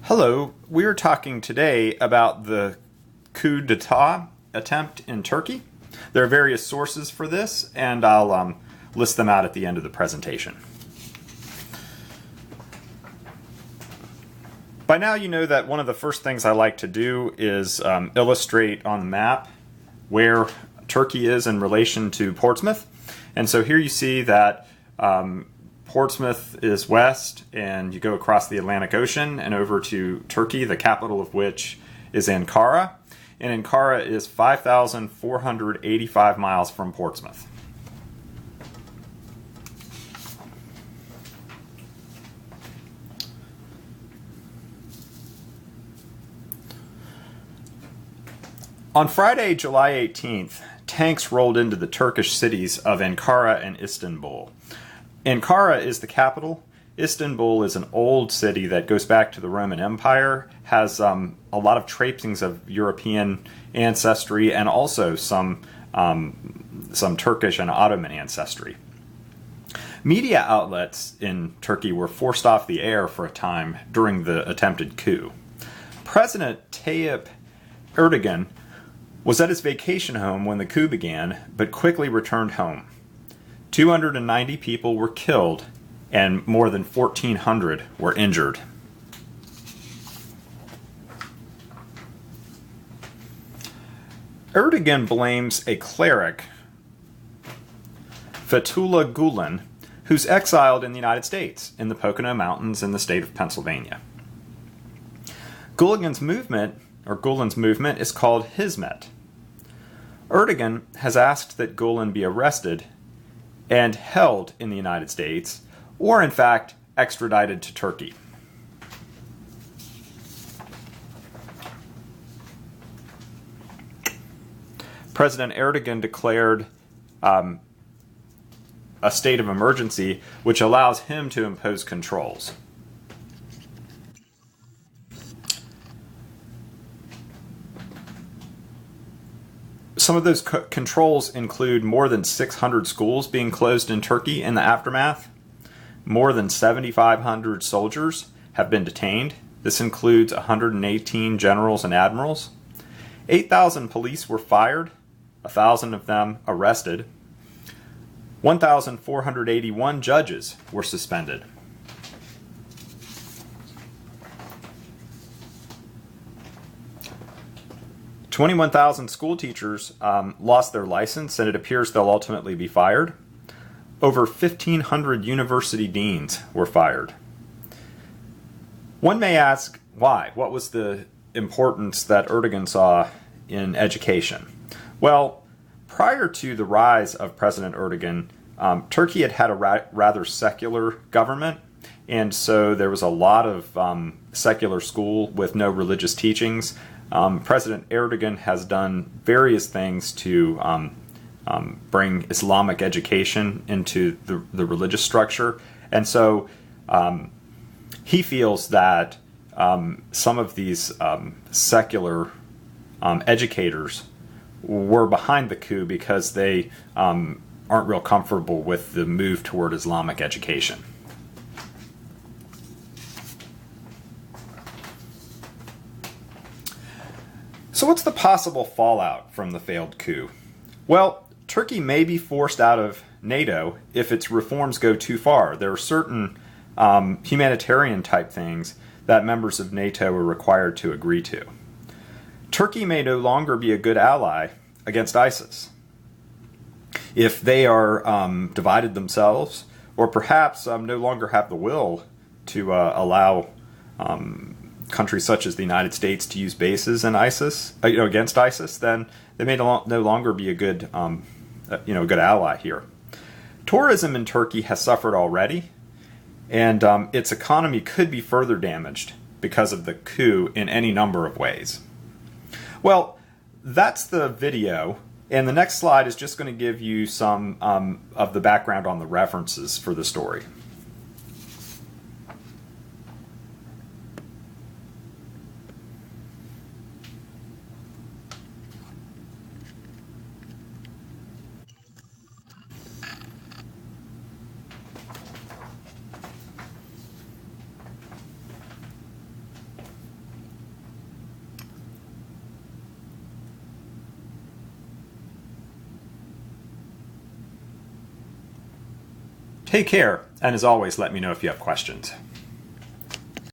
Hello, we are talking today about the coup d'etat attempt in Turkey. There are various sources for this, and I'll list them out at the end of the presentation. By now you know that one of the first things I like to do is illustrate on the map where Turkey is in relation to Portsmouth. And so here you see that Portsmouth is west, and you go across the Atlantic Ocean and over to Turkey, the capital of which is Ankara. And Ankara is 5,485 miles from Portsmouth. On Friday, July 18th, tanks rolled into the Turkish cities of Ankara and Istanbul. Ankara is the capital. Istanbul is an old city that goes back to the Roman Empire, has a lot of trappings of European ancestry and also some Turkish and Ottoman ancestry. Media outlets in Turkey were forced off the air for a time during the attempted coup. President Tayyip Erdogan was at his vacation home when the coup began, but quickly returned home. 290 people were killed and more than 1,400 were injured. Erdogan blames a cleric, Fethullah Gulen, who's exiled in the United States in the Pocono Mountains in the state of Pennsylvania. Gulen's movement is called Hizmet. Erdogan has asked that Gulen be arrested and held in the United States, or in fact extradited to Turkey. President Erdogan declared a state of emergency, which allows him to impose controls. Some of those controls include more than 600 schools being closed in Turkey in the aftermath. More than 7,500 soldiers have been detained. This includes 118 generals and admirals. 8,000 police were fired, 1,000 of them arrested. 1,481 judges were suspended. $21,000 school teachers lost their license, and it appears they'll ultimately be fired. Over 1,500 university deans were fired. One may ask, why? What was the importance that Erdogan saw in education? Well, prior to the rise of President Erdogan, Turkey had a rather secular government, and so there was a lot of secular school with no religious teachings. President Erdogan has done various things to bring Islamic education into the religious structure. And so he feels that some of these secular educators were behind the coup because they aren't real comfortable with the move toward Islamic education. So what's the possible fallout from the failed coup? Well, Turkey may be forced out of NATO if its reforms go too far. There are certain humanitarian type things that members of NATO are required to agree to. Turkey may no longer be a good ally against ISIS if they are divided themselves, or perhaps no longer have the will to allow countries such as the United States to use bases in ISIS, against ISIS. Then they may no longer be a good, good ally here. Tourism in Turkey has suffered already, and its economy could be further damaged because of the coup in any number of ways. Well, that's the video, and the next slide is just going to give you some of the background on the references for the story. Take care, and as always, let me know if you have questions.